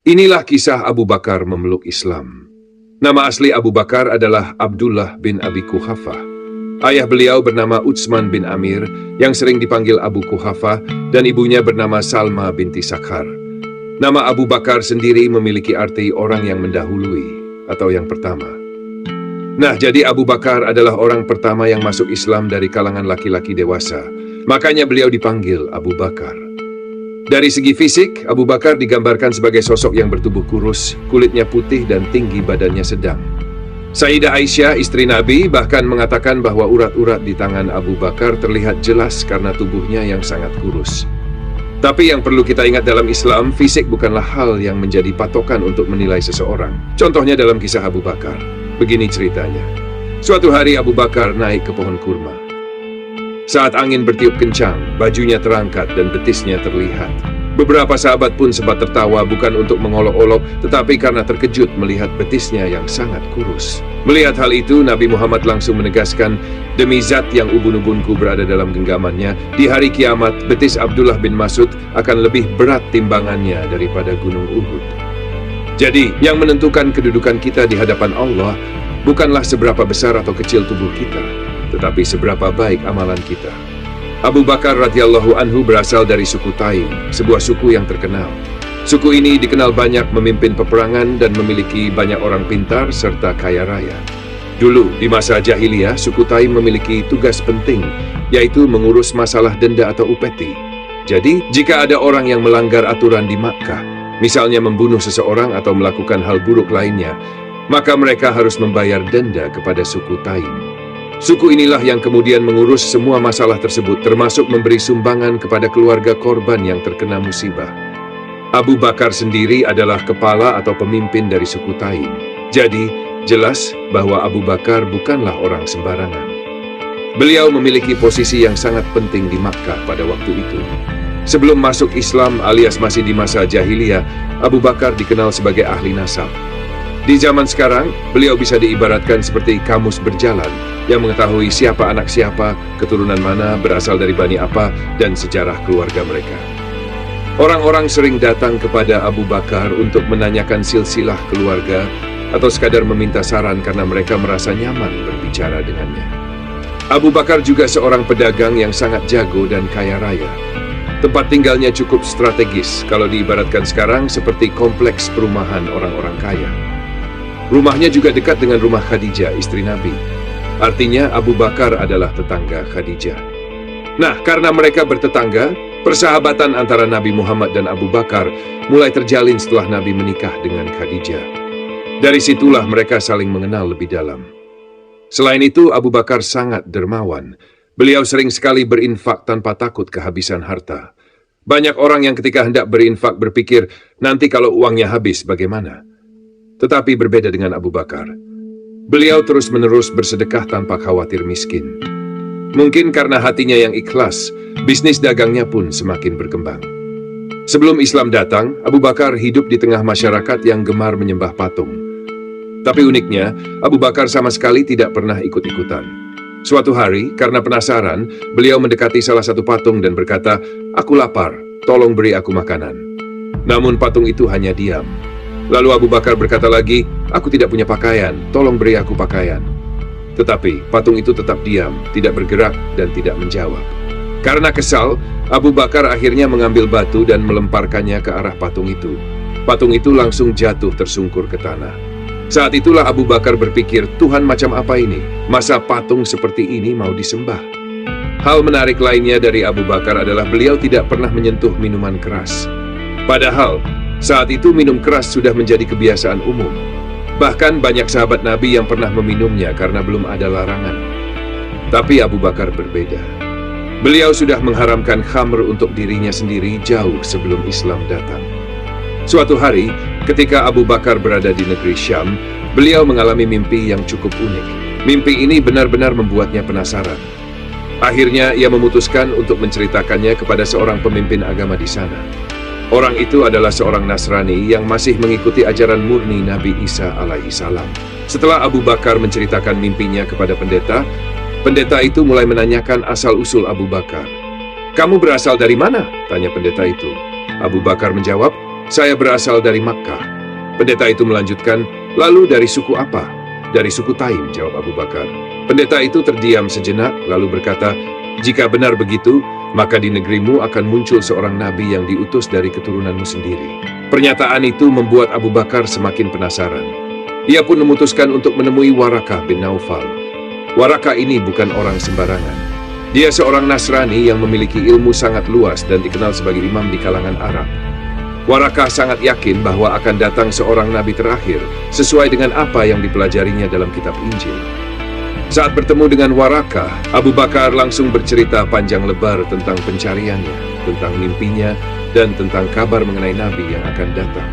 Inilah kisah Abu Bakar memeluk Islam. Nama asli Abu Bakar adalah Abdullah bin Abi Quhafah. Ayah beliau bernama Utsman bin Amir, yang sering dipanggil Abu Quhafah, dan ibunya bernama Salma binti Sakhar. Nama Abu Bakar sendiri memiliki arti orang yang mendahului, atau yang pertama. Nah, jadi Abu Bakar adalah orang pertama yang masuk Islam dari kalangan laki-laki dewasa. Makanya beliau dipanggil Abu Bakar. Dari segi fisik, Abu Bakar digambarkan sebagai sosok yang bertubuh kurus, kulitnya putih dan tinggi badannya sedang. Sayyidah Aisyah, istri Nabi, bahkan mengatakan bahwa urat-urat di tangan Abu Bakar terlihat jelas karena tubuhnya yang sangat kurus. Tapi yang perlu kita ingat dalam Islam, fisik bukanlah hal yang menjadi patokan untuk menilai seseorang. Contohnya dalam kisah Abu Bakar. Begini ceritanya. Suatu hari Abu Bakar naik ke pohon kurma. Saat angin bertiup kencang, bajunya terangkat dan betisnya terlihat. Beberapa sahabat pun sempat tertawa bukan untuk mengolok-olok, tetapi karena terkejut melihat betisnya yang sangat kurus. Melihat hal itu, Nabi Muhammad langsung menegaskan, demi zat yang ubun-ubunku berada dalam genggamannya, di hari kiamat, betis Abdullah bin Mas'ud akan lebih berat timbangannya daripada gunung Uhud. Jadi, yang menentukan kedudukan kita di hadapan Allah, bukanlah seberapa besar atau kecil tubuh kita, tetapi seberapa baik amalan kita. Abu Bakar radhiyallahu anhu berasal dari suku Taim, sebuah suku yang terkenal. Suku ini dikenal banyak memimpin peperangan dan memiliki banyak orang pintar serta kaya raya. Dulu, di masa jahiliyah, suku Taim memiliki tugas penting, yaitu mengurus masalah denda atau upeti. Jadi, jika ada orang yang melanggar aturan di Makkah, misalnya membunuh seseorang atau melakukan hal buruk lainnya, maka mereka harus membayar denda kepada suku Taim. Suku inilah yang kemudian mengurus semua masalah tersebut, termasuk memberi sumbangan kepada keluarga korban yang terkena musibah. Abu Bakar sendiri adalah kepala atau pemimpin dari suku Taim. Jadi, jelas bahwa Abu Bakar bukanlah orang sembarangan. Beliau memiliki posisi yang sangat penting di Makkah pada waktu itu. Sebelum masuk Islam alias masih di masa jahiliyah, Abu Bakar dikenal sebagai ahli nasab. Di zaman sekarang, beliau bisa diibaratkan seperti kamus berjalan yang mengetahui siapa anak siapa, keturunan mana, berasal dari bani apa, dan sejarah keluarga mereka. Orang-orang sering datang kepada Abu Bakar untuk menanyakan silsilah keluarga atau sekadar meminta saran karena mereka merasa nyaman berbicara dengannya. Abu Bakar juga seorang pedagang yang sangat jago dan kaya raya. Tempat tinggalnya cukup strategis, kalau diibaratkan sekarang seperti kompleks perumahan orang-orang kaya. Rumahnya juga dekat dengan rumah Khadijah, istri Nabi. Artinya Abu Bakar adalah tetangga Khadijah. Nah, karena mereka bertetangga, persahabatan antara Nabi Muhammad dan Abu Bakar mulai terjalin setelah Nabi menikah dengan Khadijah. Dari situlah mereka saling mengenal lebih dalam. Selain itu, Abu Bakar sangat dermawan. Beliau sering sekali berinfak tanpa takut kehabisan harta. Banyak orang yang ketika hendak berinfak berpikir, nanti kalau uangnya habis bagaimana? Tetapi berbeda dengan Abu Bakar. Beliau terus-menerus bersedekah tanpa khawatir miskin. Mungkin karena hatinya yang ikhlas, bisnis dagangnya pun semakin berkembang. Sebelum Islam datang, Abu Bakar hidup di tengah masyarakat yang gemar menyembah patung. Tapi uniknya, Abu Bakar sama sekali tidak pernah ikut-ikutan. Suatu hari, karena penasaran, beliau mendekati salah satu patung dan berkata, "Aku lapar, tolong beri aku makanan." Namun patung itu hanya diam. Lalu Abu Bakar berkata lagi, "Aku tidak punya pakaian, tolong beri aku pakaian." Tetapi patung itu tetap diam, tidak bergerak dan tidak menjawab. Karena kesal, Abu Bakar akhirnya mengambil batu dan melemparkannya ke arah patung itu. Patung itu langsung jatuh tersungkur ke tanah. Saat itulah Abu Bakar berpikir, Tuhan macam apa ini? Masa patung seperti ini mau disembah? Hal menarik lainnya dari Abu Bakar adalah beliau tidak pernah menyentuh minuman keras. Padahal, saat itu minum keras sudah menjadi kebiasaan umum. Bahkan banyak sahabat Nabi yang pernah meminumnya karena belum ada larangan. Tapi Abu Bakar berbeda. Beliau sudah mengharamkan khamr untuk dirinya sendiri jauh sebelum Islam datang. Suatu hari, ketika Abu Bakar berada di negeri Syam, beliau mengalami mimpi yang cukup unik. Mimpi ini benar-benar membuatnya penasaran. Akhirnya, ia memutuskan untuk menceritakannya kepada seorang pemimpin agama di sana. Orang itu adalah seorang Nasrani yang masih mengikuti ajaran murni Nabi Isa alaihi salam. Setelah Abu Bakar menceritakan mimpinya kepada pendeta, pendeta itu mulai menanyakan asal-usul Abu Bakar. "Kamu berasal dari mana?" tanya pendeta itu. Abu Bakar menjawab, "Saya berasal dari Makkah." Pendeta itu melanjutkan, "Lalu dari suku apa?" "Dari suku Taim," jawab Abu Bakar. Pendeta itu terdiam sejenak, lalu berkata, "Jika benar begitu, maka di negerimu akan muncul seorang nabi yang diutus dari keturunanmu sendiri." Pernyataan itu membuat Abu Bakar semakin penasaran. Ia pun memutuskan untuk menemui Warakah bin Naufal. Warakah ini bukan orang sembarangan. Dia seorang Nasrani yang memiliki ilmu sangat luas dan dikenal sebagai imam di kalangan Arab. Warakah sangat yakin bahwa akan datang seorang nabi terakhir sesuai dengan apa yang dipelajarinya dalam kitab Injil. Saat bertemu dengan Warakah, Abu Bakar langsung bercerita panjang lebar tentang pencariannya, tentang mimpinya, dan tentang kabar mengenai nabi yang akan datang.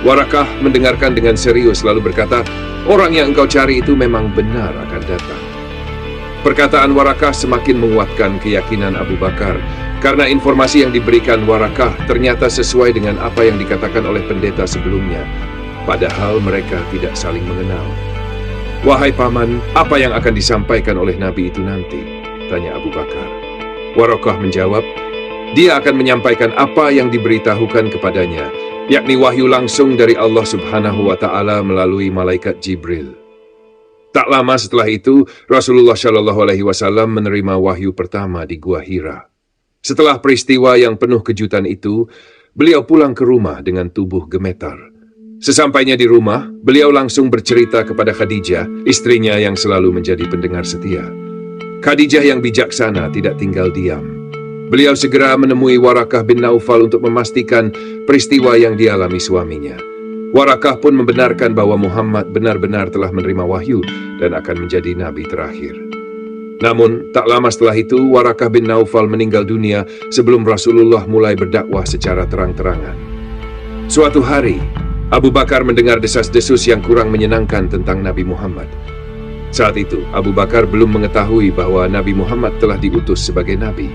Warakah mendengarkan dengan serius lalu berkata, "Orang yang engkau cari itu memang benar akan datang." Perkataan Warakah semakin menguatkan keyakinan Abu Bakar, karena informasi yang diberikan Warakah ternyata sesuai dengan apa yang dikatakan oleh pendeta sebelumnya, padahal mereka tidak saling mengenal. "Wahai paman, apa yang akan disampaikan oleh nabi itu nanti?" tanya Abu Bakar. Warakah menjawab, "Dia akan menyampaikan apa yang diberitahukan kepadanya, yakni wahyu langsung dari Allah Subhanahu wa Ta'ala melalui malaikat Jibril." Tak lama setelah itu, Rasulullah Shallallahu Alaihi Wasallam menerima wahyu pertama di Gua Hira. Setelah peristiwa yang penuh kejutan itu, beliau pulang ke rumah dengan tubuh gemetar. Sesampainya di rumah, beliau langsung bercerita kepada Khadijah, istrinya yang selalu menjadi pendengar setia. Khadijah yang bijaksana tidak tinggal diam. Beliau segera menemui Warakah bin Naufal untuk memastikan peristiwa yang dialami suaminya. Warakah pun membenarkan bahwa Muhammad benar-benar telah menerima wahyu dan akan menjadi nabi terakhir. Namun, tak lama setelah itu, Warakah bin Naufal meninggal dunia sebelum Rasulullah mulai berdakwah secara terang-terangan. Suatu hari, Abu Bakar mendengar desas-desus yang kurang menyenangkan tentang Nabi Muhammad. Saat itu, Abu Bakar belum mengetahui bahwa Nabi Muhammad telah diutus sebagai nabi.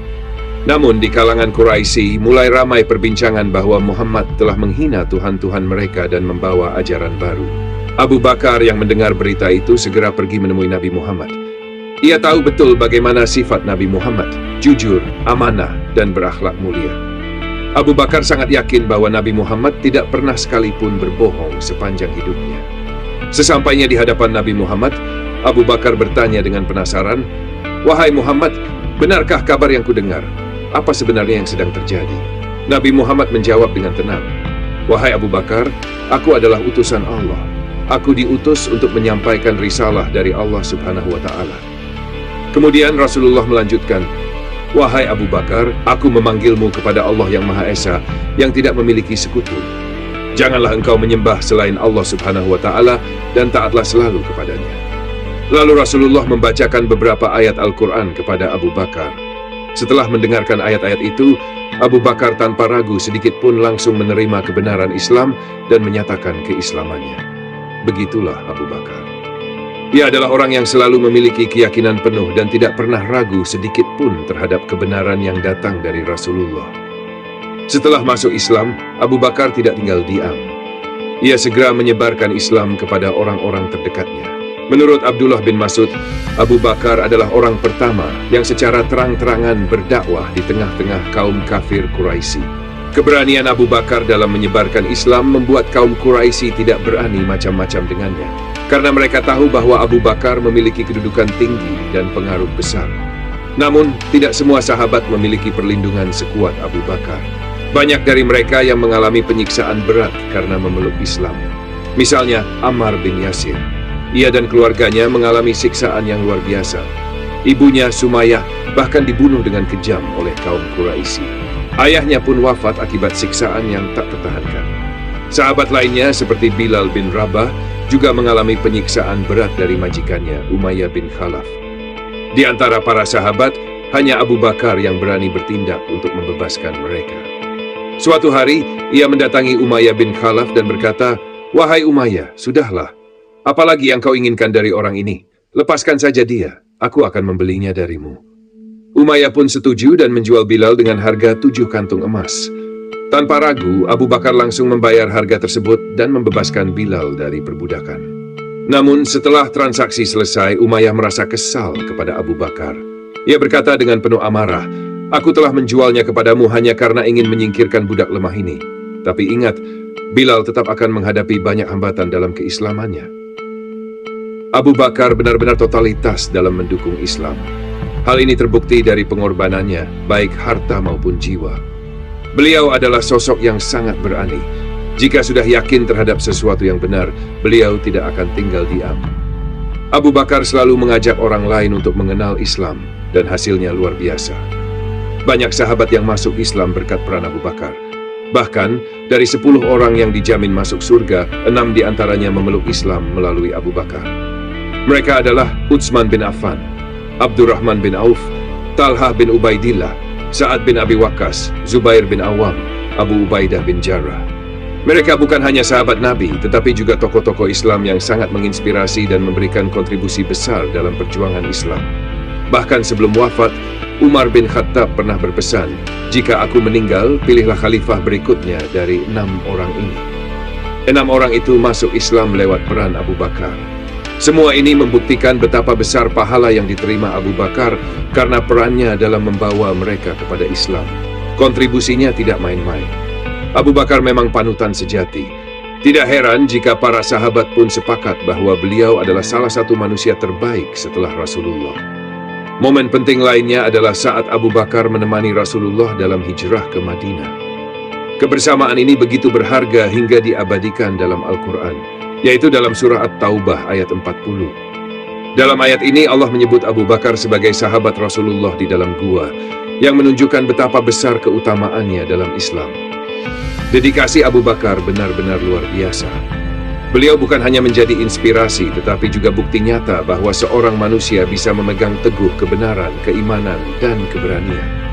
Namun di kalangan Quraisy mulai ramai perbincangan bahwa Muhammad telah menghina Tuhan-Tuhan mereka dan membawa ajaran baru. Abu Bakar yang mendengar berita itu segera pergi menemui Nabi Muhammad. Ia tahu betul bagaimana sifat Nabi Muhammad, jujur, amanah, dan berakhlak mulia. Abu Bakar sangat yakin bahwa Nabi Muhammad tidak pernah sekalipun berbohong sepanjang hidupnya. Sesampainya di hadapan Nabi Muhammad, Abu Bakar bertanya dengan penasaran, "Wahai Muhammad, benarkah kabar yang kudengar? Apa sebenarnya yang sedang terjadi?" Nabi Muhammad menjawab dengan tenang, "Wahai Abu Bakar, aku adalah utusan Allah. Aku diutus untuk menyampaikan risalah dari Allah Subhanahu wa Ta'ala." Kemudian Rasulullah melanjutkan, "Wahai Abu Bakar, aku memanggilmu kepada Allah yang Maha Esa, yang tidak memiliki sekutu. Janganlah engkau menyembah selain Allah Subhanahu wa Ta'ala dan taatlah selalu kepadanya." Lalu Rasulullah membacakan beberapa ayat Al-Quran kepada Abu Bakar. Setelah mendengarkan ayat-ayat itu, Abu Bakar tanpa ragu sedikit pun langsung menerima kebenaran Islam dan menyatakan keislamannya. Begitulah Abu Bakar. Ia adalah orang yang selalu memiliki keyakinan penuh dan tidak pernah ragu sedikit pun terhadap kebenaran yang datang dari Rasulullah. Setelah masuk Islam, Abu Bakar tidak tinggal diam. Ia segera menyebarkan Islam kepada orang-orang terdekatnya. Menurut Abdullah bin Mas'ud, Abu Bakar adalah orang pertama yang secara terang-terangan berdakwah di tengah-tengah kaum kafir Quraisy. Keberanian Abu Bakar dalam menyebarkan Islam membuat kaum Quraisy tidak berani macam-macam dengannya, karena mereka tahu bahwa Abu Bakar memiliki kedudukan tinggi dan pengaruh besar. Namun, tidak semua sahabat memiliki perlindungan sekuat Abu Bakar. Banyak dari mereka yang mengalami penyiksaan berat karena memeluk Islam. Misalnya, Ammar bin Yasir. Ia dan keluarganya mengalami siksaan yang luar biasa. Ibunya, Sumayyah, bahkan dibunuh dengan kejam oleh kaum Quraisy. Ayahnya pun wafat akibat siksaan yang tak tertahankan. Sahabat lainnya seperti Bilal bin Rabah juga mengalami penyiksaan berat dari majikannya, Umayyah bin Khalaf. Di antara para sahabat, hanya Abu Bakar yang berani bertindak untuk membebaskan mereka. Suatu hari, ia mendatangi Umayyah bin Khalaf dan berkata, "Wahai Umayyah, sudahlah. Apalagi yang kau inginkan dari orang ini? Lepaskan saja dia, aku akan membelinya darimu." Umayyah pun setuju dan menjual Bilal dengan harga 7 kantung emas. Tanpa ragu, Abu Bakar langsung membayar harga tersebut dan membebaskan Bilal dari perbudakan. Namun setelah transaksi selesai, Umayyah merasa kesal kepada Abu Bakar. Ia berkata dengan penuh amarah, "Aku telah menjualnya kepadamu hanya karena ingin menyingkirkan budak lemah ini. Tapi ingat, Bilal tetap akan menghadapi banyak hambatan dalam keislamannya. Abu Bakar benar-benar totalitas dalam mendukung Islam. Hal ini terbukti dari pengorbanannya, baik harta maupun jiwa. Beliau adalah sosok yang sangat berani. Jika sudah yakin terhadap sesuatu yang benar, beliau tidak akan tinggal diam. Abu Bakar selalu mengajak orang lain untuk mengenal Islam, dan hasilnya luar biasa. Banyak sahabat yang masuk Islam berkat peran Abu Bakar. Bahkan, dari 10 orang yang dijamin masuk surga, 6 diantaranya memeluk Islam melalui Abu Bakar. Mereka adalah Utsman bin Affan, Abdurrahman bin Auf, Talhah bin Ubaidillah, Sa'ad bin Abi Waqqas, Zubair bin Awam, Abu Ubaidah bin Jarrah. Mereka bukan hanya sahabat Nabi, tetapi juga tokoh-tokoh Islam yang sangat menginspirasi dan memberikan kontribusi besar dalam perjuangan Islam. Bahkan sebelum wafat, Umar bin Khattab pernah berpesan, "Jika aku meninggal, pilihlah khalifah berikutnya dari 6 orang ini." 6 orang itu masuk Islam lewat peran Abu Bakar. Semua ini membuktikan betapa besar pahala yang diterima Abu Bakar karena perannya dalam membawa mereka kepada Islam. Kontribusinya tidak main-main. Abu Bakar memang panutan sejati. Tidak heran jika para sahabat pun sepakat bahwa beliau adalah salah satu manusia terbaik setelah Rasulullah. Momen penting lainnya adalah saat Abu Bakar menemani Rasulullah dalam hijrah ke Madinah. Kebersamaan ini begitu berharga hingga diabadikan dalam Al-Quran, yaitu dalam surah At-Taubah ayat 40. Dalam ayat ini Allah menyebut Abu Bakar sebagai sahabat Rasulullah di dalam gua, yang menunjukkan betapa besar keutamaannya dalam Islam. Dedikasi Abu Bakar benar-benar luar biasa. Beliau bukan hanya menjadi inspirasi, tetapi juga bukti nyata bahwa seorang manusia bisa memegang teguh kebenaran, keimanan, dan keberanian.